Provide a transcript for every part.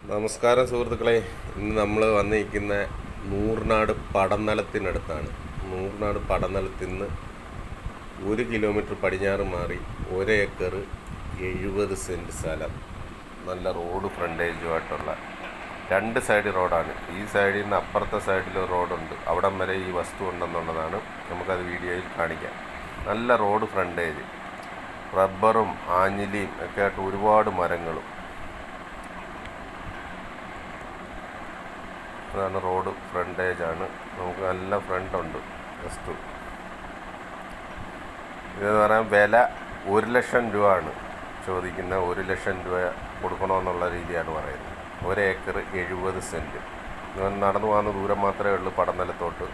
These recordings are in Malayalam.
നമസ്കാരം സുഹൃത്തുക്കളെ. ഇന്ന് നമ്മൾ വന്നിരിക്കുന്ന നൂർനാട് പടനിലത്തിനടുത്താണ്. നൂർനാട് പടനിലത്തിൽ നിന്ന് 1 കിലോമീറ്റർ പടിഞ്ഞാറ് മാറി 1 ഏക്കർ 70 സെൻറ്റ് സ്ഥലം, നല്ല റോഡ് ഫ്രണ്ടേജുമായിട്ടുള്ള 2 സൈഡ് റോഡാണ്. ഈ സൈഡിൽ നിന്ന് അപ്പുറത്തെ സൈഡിൽ റോഡുണ്ട്. അവിടം വരെ ഈ വസ്തു ഉണ്ടെന്നുള്ളതാണ്. നമുക്കത് വീഡിയോയിൽ കാണിക്കാം. നല്ല റോഡ് ഫ്രണ്ടേജ്, റബ്ബറും ആഞ്ഞിലിയും ഒക്കെ ആയിട്ട് ഒരുപാട് മരങ്ങളും. അതാണ് റോഡ് ഫ്രണ്ടേജാണ്. നമുക്ക് നല്ല ഫ്രണ്ടുണ്ട് വസ്തു. ഇതെന്ന് പറയാൻ വില 1 ലക്ഷം രൂപ ആണ് ചോദിക്കുന്ന. 1 ലക്ഷം രൂപ കൊടുക്കണമെന്നുള്ള രീതിയാണ് പറയുന്നത്. 1 ഏക്കർ 70 സെൻറ്റ്. നടന്നു പോകുന്ന ദൂരം മാത്രമേ ഉള്ളൂ പടനിലത്തോട്ട്.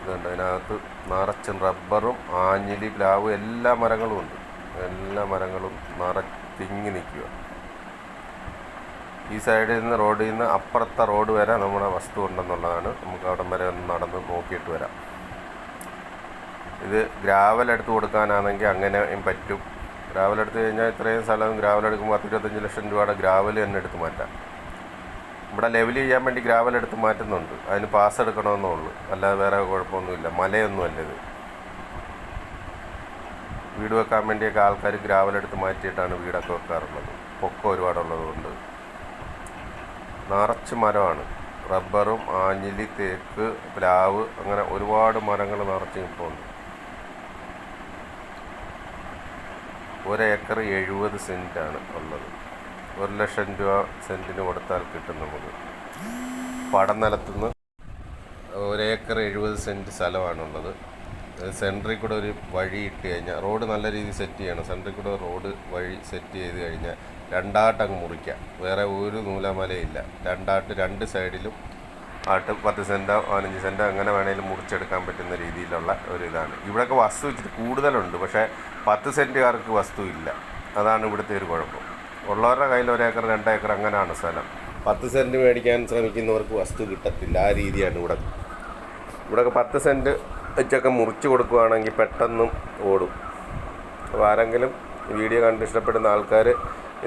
ഇതുണ്ട്, അതിനകത്ത് നിറച്ചും റബ്ബറും ആഞ്ഞിലി പ്ലാവ് എല്ലാ മരങ്ങളും ഉണ്ട്. എല്ലാ മരങ്ങളും തിങ്ങി നിൽക്കുക. ഈ സൈഡിൽ നിന്ന് റോഡിൽ നിന്ന് അപ്പുറത്തെ റോഡ് വരെ നമ്മുടെ വസ്തു ഉണ്ടെന്നുള്ളതാണ്. നമുക്ക് അവിടം വരെ ഒന്ന് നടന്ന് നോക്കിയിട്ട് വരാം. ഇത് ഗ്രാവൽ എടുത്ത് കൊടുക്കാനാണെങ്കിൽ അങ്ങനെയും പറ്റും. ഗ്രാവൽ എടുത്ത് കഴിഞ്ഞാൽ ഇത്രയും സ്ഥലം ഗ്രാവൽ എടുക്കുമ്പോൾ 10-25 ലക്ഷം രൂപയുടെ ഗ്രാവൽ തന്നെ എടുത്ത് മാറ്റാം. ഇവിടെ ലെവൽ ചെയ്യാൻ വേണ്ടി ഗ്രാവൽ എടുത്ത് മാറ്റുന്നുണ്ട്. അതിന് പാസ് എടുക്കണമെന്നേ ഉള്ളൂ, അല്ലാതെ വേറെ കുഴപ്പമൊന്നുമില്ല. മലയൊന്നുമല്ല ഇത്. വീട് വെക്കാൻ വേണ്ടിയൊക്കെ ആൾക്കാർ ഗ്രാവലെടുത്ത് മാറ്റിയിട്ടാണ് വീടൊക്കെ വെക്കാറുള്ളത്. പൊക്കം ഒരുപാടുള്ളത് കൊണ്ട്. നിറച്ച് മരമാണ്. റബ്ബറും ആഞ്ഞിലി, തേക്ക്, പ്ലാവ്, അങ്ങനെ ഒരുപാട് മരങ്ങൾ നിറച്ച് നിൽപ്പുണ്ട്. 1 ഏക്കർ 70 സെൻറ്റാണ് ഉള്ളത്. 1 ലക്ഷം രൂപ സെൻറ്റിന് കൊടുത്താൽ കിട്ടും നമുക്ക്. പടനിലത്തുനിന്ന് 1 ഏക്കർ 70 സെൻറ്റ് സ്ഥലമാണുള്ളത്. സെൻറ്ററിൽ കൂടെ ഒരു വഴി ഇട്ട് കഴിഞ്ഞാൽ, റോഡ് നല്ല രീതിയിൽ സെറ്റ് ചെയ്യണം. സെൻറ്ററിൽ കൂടെ റോഡ് വഴി സെറ്റ് ചെയ്ത് കഴിഞ്ഞാൽ രണ്ടാട്ടങ്ങ് മുറിക്കാം. വേറെ ഒരു നൂലാമലയില്ല. രണ്ടാട്ട് 2 സൈഡിലും ആട്ട് 10 സെൻറ്റോ 15 സെൻറ്റോ അങ്ങനെ വേണമെങ്കിലും മുറിച്ചെടുക്കാൻ പറ്റുന്ന രീതിയിലുള്ള ഒരു ഇതാണ്. ഇവിടെയൊക്കെ വസ്തു വെച്ചിട്ട് കൂടുതലുണ്ട്, പക്ഷേ 10 സെൻറ്റുകാർക്ക് വസ്തു ഇല്ല. അതാണ് ഇവിടുത്തെ ഒരു കുഴപ്പം. ഉള്ളവരുടെ കയ്യിൽ 1 ഏക്കർ 2 ഏക്കർ അങ്ങനെയാണ് സ്ഥലം. 10 സെൻറ്റ് മേടിക്കാൻ ശ്രമിക്കുന്നവർക്ക് വസ്തു കിട്ടത്തില്ല. ആ രീതിയാണ് ഇവിടെയൊക്കെ 10 സെൻറ്റ് വെച്ചൊക്കെ മുറിച്ച് കൊടുക്കുകയാണെങ്കിൽ പെട്ടെന്നും ഓടും. അപ്പോൾ ആരെങ്കിലും വീഡിയോ കണ്ട് ഇഷ്ടപ്പെടുന്ന ആൾക്കാർ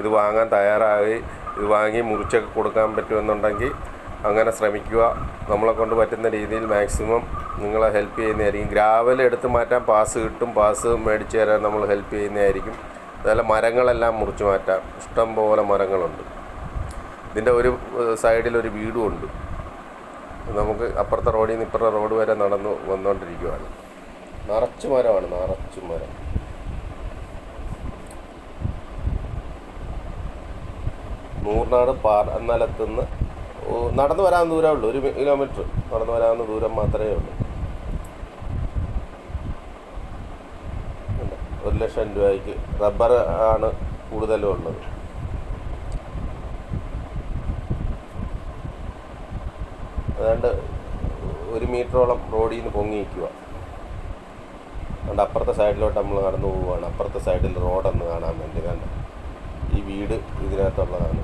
ഇത് വാങ്ങാൻ തയ്യാറായി, ഇത് വാങ്ങി മുറിച്ചൊക്കെ കൊടുക്കാൻ പറ്റുമെന്നുണ്ടെങ്കിൽ അങ്ങനെ ശ്രമിക്കുക. നമ്മളെ കൊണ്ട് പറ്റുന്ന രീതിയിൽ മാക്സിമം നിങ്ങളെ ഹെൽപ്പ് ചെയ്യുന്നതായിരിക്കും. ഗ്രാവൽ എടുത്ത് മാറ്റാൻ പാസ് കിട്ടും. പാസ് മേടിച്ച് തരാൻ നമ്മൾ ഹെൽപ്പ് ചെയ്യുന്നതായിരിക്കും. അതുപോലെ മരങ്ങളെല്ലാം മുറിച്ച് മാറ്റാം. ഇഷ്ടം പോലെ മരങ്ങളുണ്ട്. ഇതിൻ്റെ ഒരു സൈഡിലൊരു വീടും ഉണ്ട്. നമുക്ക് അപ്പുറത്തെ റോഡിൽ നിന്ന് ഇപ്പുറത്തെ റോഡ് വരെ നടന്നു വന്നുകൊണ്ടിരിക്കുകയാണ്. നിറച്ച് മരമാണ്, നിറച്ച് മരം. നൂർനാട് പടനിലത്തുനിന്ന് നടന്നു വരാവുന്ന ദൂരമേ ഉള്ളൂ. 1 കിലോമീറ്റർ നടന്നു വരാവുന്ന ദൂരം മാത്രമേ ഉള്ളൂ. 1 ലക്ഷം രൂപയ്ക്ക് റബ്ബർ ആണ് കൂടുതലും ഉള്ളത്. അതുകൊണ്ട് 1 മീറ്ററോളം റോഡിൽ നിന്ന് പൊങ്ങി നിൽക്കുക. അതുകൊണ്ട് അപ്പുറത്തെ സൈഡിലോട്ട് നമ്മൾ നടന്നു പോവുകയാണ്. അപ്പുറത്തെ സൈഡിൽ റോഡൊന്ന് കാണാൻ വേണ്ടി. കണ്ട ഈ വീട് ഇതിനകത്തുള്ളതാണ്.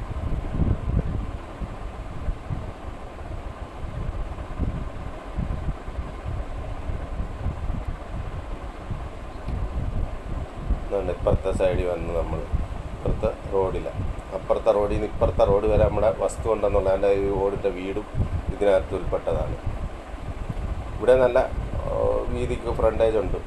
അതുകൊണ്ട് ഇപ്പുറത്തെ സൈഡിൽ വന്ന് നമ്മൾ ഇപ്പുറത്തെ റോഡിലാണ്. അപ്പുറത്തെ റോഡിൽ നിന്ന് ഇപ്പുറത്തെ റോഡ് വരെ നമ്മുടെ വസ്തു ഉണ്ടെന്നുള്ള അതിൻ്റെ ഈ ഓടിൻ്റെ വീടും ഇതിനകത്ത് ഉൾപ്പെട്ടതാണ്. ഇവിടെ നല്ല വീതിക്ക് ഫ്രണ്ടേജ് ഉണ്ട്.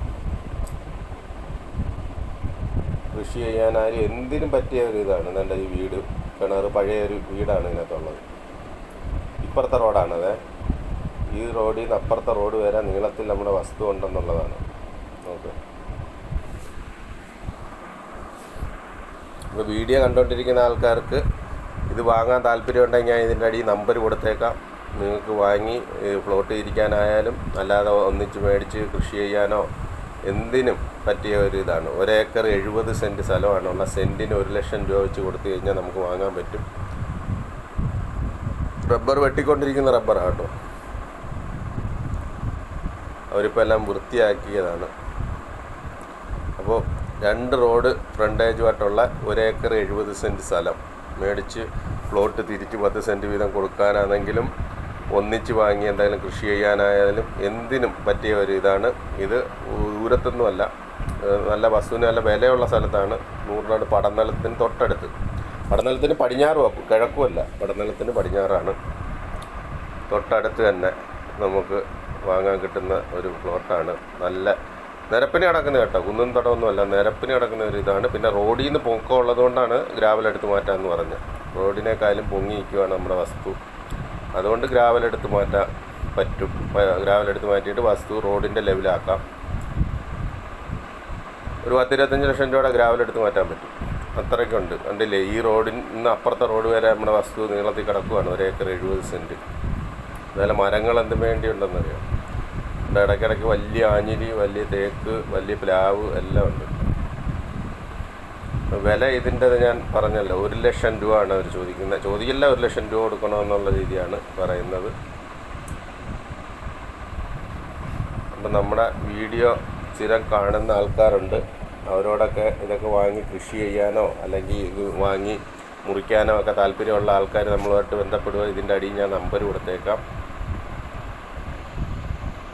കൃഷി ചെയ്യാനായാലും എന്തിനും പറ്റിയ ഒരു ഇതാണ്. നല്ല ഈ വീട്, കിണർ, പഴയ ഒരു വീടാണ് ഇതിനകത്തുള്ളത്. ഇപ്പുറത്തെ റോഡാണത്. ഈ റോഡിൽ നിന്ന് അപ്പുറത്തെ റോഡ് വരെ നീളത്തിൽ നമ്മുടെ വസ്തു ഉണ്ടെന്നുള്ളതാണ്. ഓക്കെ, ഇപ്പോൾ വീഡിയോ കണ്ടുകൊണ്ടിരിക്കുന്ന ആൾക്കാർക്ക് ഇത് വാങ്ങാൻ താല്പര്യമുണ്ടെങ്കിൽ ഞാൻ ഇതിൻ്റെ അടിയിൽ നമ്പർ കൊടുത്തേക്കാം. നിങ്ങൾക്ക് വാങ്ങി ഫ്ലോട്ട് ഇരിക്കാനായാലും അല്ലാതെ ഒന്നിച്ച് മേടിച്ച് കൃഷി ചെയ്യാനോ എന്തിനും പറ്റിയ ഒരു ഇതാണ്. 1 ഏക്കർ 70 സെൻറ്റ് സ്ഥലമാണുള്ള. സെൻറ്റിന് 1 ലക്ഷം രൂപ വെച്ച് കൊടുത്തു കഴിഞ്ഞാൽ നമുക്ക് വാങ്ങാൻ പറ്റും. റബ്ബർ വെട്ടിക്കൊണ്ടിരിക്കുന്ന റബ്ബറാണ് കേട്ടോ. അവരിപ്പോൾ എല്ലാം വൃത്തിയാക്കിയതാണ്. അപ്പോൾ 2 റോഡ് ഫ്രണ്ടേജുമായിട്ടുള്ള 1 ഏക്കർ 70 സെൻറ്റ് സ്ഥലം മേടിച്ച് പ്ലോട്ട് തിരിച്ച് 10 സെൻറ്റ് വീതം കൊടുക്കാനാണെങ്കിലും ഒന്നിച്ച് വാങ്ങി എന്തായാലും കൃഷി ചെയ്യാനായാലും എന്തിനും പറ്റിയ ഒരു ഇതാണ് ഇത്. ദൂരത്തൊന്നുമല്ല, നല്ല വസ്തുവിന് നല്ല വിലയുള്ള സ്ഥലത്താണ്. നൂറിനാട് പടനിലത്തിന് തൊട്ടടുത്ത്. പടനിലത്തിന് പടിഞ്ഞാറും കിഴക്കുമല്ല, പടനിലത്തിന് പടിഞ്ഞാറാണ്. തൊട്ടടുത്ത് തന്നെ നമുക്ക് വാങ്ങാൻ കിട്ടുന്ന ഒരു പ്ലോട്ടാണ്. നല്ല നിരപ്പിന് കിടക്കുന്ന കേട്ടോ, കുന്നും തടമൊന്നുമല്ല, നിരപ്പിന് കിടക്കുന്ന ഒരു ഇതാണ്. പിന്നെ റോഡിൽ നിന്ന് പൊക്കം ഉള്ളതുകൊണ്ടാണ് ഗ്രാവലെടുത്ത് മാറ്റാമെന്ന് പറഞ്ഞത്. റോഡിനേക്കാളും പൊങ്ങി നിൽക്കുകയാണ് നമ്മുടെ വസ്തു, അതുകൊണ്ട് ഗ്രാവലെടുത്ത് മാറ്റാൻ പറ്റും. ഗ്രാവലെടുത്ത് മാറ്റിയിട്ട് വസ്തു റോഡിൻ്റെ ലെവലാക്കാം. ഒരു 10-25 ലക്ഷം രൂപയുടെ ഗ്രാവലെടുത്ത് മാറ്റാൻ പറ്റും. അത്രയ്ക്കുണ്ട്. കണ്ടില്ലേ, ഈ റോഡിൽ നിന്ന് അപ്പുറത്തെ റോഡ് വരെ നമ്മുടെ വസ്തു നീളത്തിൽ കിടക്കുകയാണ്. 1 ഏക്കർ 70 സെൻറ്റ്. അതുപോലെ മരങ്ങൾ എന്തിനു വേണ്ടിയുണ്ടെന്നറിയാം. ഇവിടെ ഇടയ്ക്കിടയ്ക്ക് വലിയ ആഞ്ഞിലി, വലിയ തേക്ക്, വലിയ പ്ലാവ് എല്ലാം ഉണ്ട്. വില ഇതിൻ്റെ ഞാൻ പറഞ്ഞല്ലോ, 1 ലക്ഷം രൂപ ആണ് അവർ ചോദിക്കുന്നത്. ചോദിക്കില്ല, 1 ലക്ഷം രൂപ കൊടുക്കണമെന്നുള്ള രീതിയാണ് പറയുന്നത്. അപ്പം നമ്മുടെ വീഡിയോ സ്ഥിരം കാണുന്ന ആൾക്കാരുണ്ട്. അവരോടൊക്കെ ഇതൊക്കെ വാങ്ങി കൃഷി ചെയ്യാനോ അല്ലെങ്കിൽ ഇത് വാങ്ങി മുറിക്കാനോ ഒക്കെ താല്പര്യമുള്ള ആൾക്കാർ നമ്മളുമായിട്ട് ബന്ധപ്പെടുക. ഇതിൻ്റെ അടിയിൽ ഞാൻ നമ്പർ കൊടുത്തേക്കാം.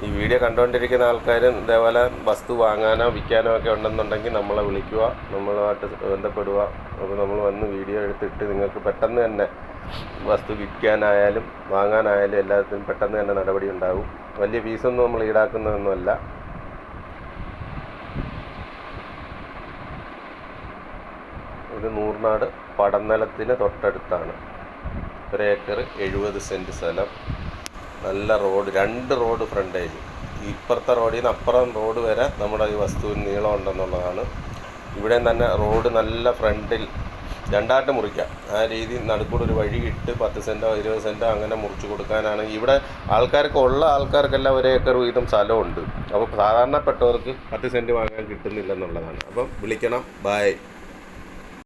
ഈ വീഡിയോ കണ്ടുകൊണ്ടിരിക്കുന്ന ആൾക്കാരും ഇതേപോലെ വസ്തു വാങ്ങാനോ വിൽക്കാനോ ഒക്കെ ഉണ്ടെന്നുണ്ടെങ്കിൽ നമ്മളെ വിളിക്കുക, നമ്മളുമായിട്ട് ബന്ധപ്പെടുക. അപ്പോൾ നമ്മൾ വന്ന് വീഡിയോ എടുത്തിട്ട് നിങ്ങൾക്ക് പെട്ടെന്ന് തന്നെ വസ്തു വിൽക്കാനായാലും വാങ്ങാനായാലും എല്ലാത്തിനും പെട്ടെന്ന് തന്നെ നടപടി ഉണ്ടാകും. വലിയ ഫീസൊന്നും നമ്മൾ ഈടാക്കുന്നതൊന്നുമല്ല. ഇത് നൂറിനാട് പടനിലത്തിന് തൊട്ടടുത്താണ്. 1 ഏക്കർ 70 സെൻറ്റ് സ്ഥലം. നല്ല റോഡ്, 2 റോഡ് ഫ്രണ്ടേജ്. ഇപ്പുറത്തെ റോഡിൽ നിന്ന് അപ്പുറം റോഡ് വരെ നമ്മുടെ ഈ വസ്തുവിന് നീളം ഉണ്ടെന്നുള്ളതാണ്. ഇവിടെ തന്നെ റോഡ് നല്ല ഫ്രണ്ടിൽ 2ആയിട്ട് മുറിക്കാം. ആ രീതി നടുക്കൂടെ ഒരു വഴി ഇട്ട് 10 സെൻറ്റോ 20 സെൻറ്റോ അങ്ങനെ മുറിച്ച് കൊടുക്കാനാണ്. ഇവിടെ ആൾക്കാർക്കെല്ലാം 1 ഏക്കർ വീതം സ്ഥലമുണ്ട്. അപ്പോൾ സാധാരണപ്പെട്ടവർക്ക് 10 സെൻറ്റ് വാങ്ങാൻ കിട്ടുന്നില്ലെന്നുള്ളതാണ്. അപ്പം വിളിക്കണം. ബായ്.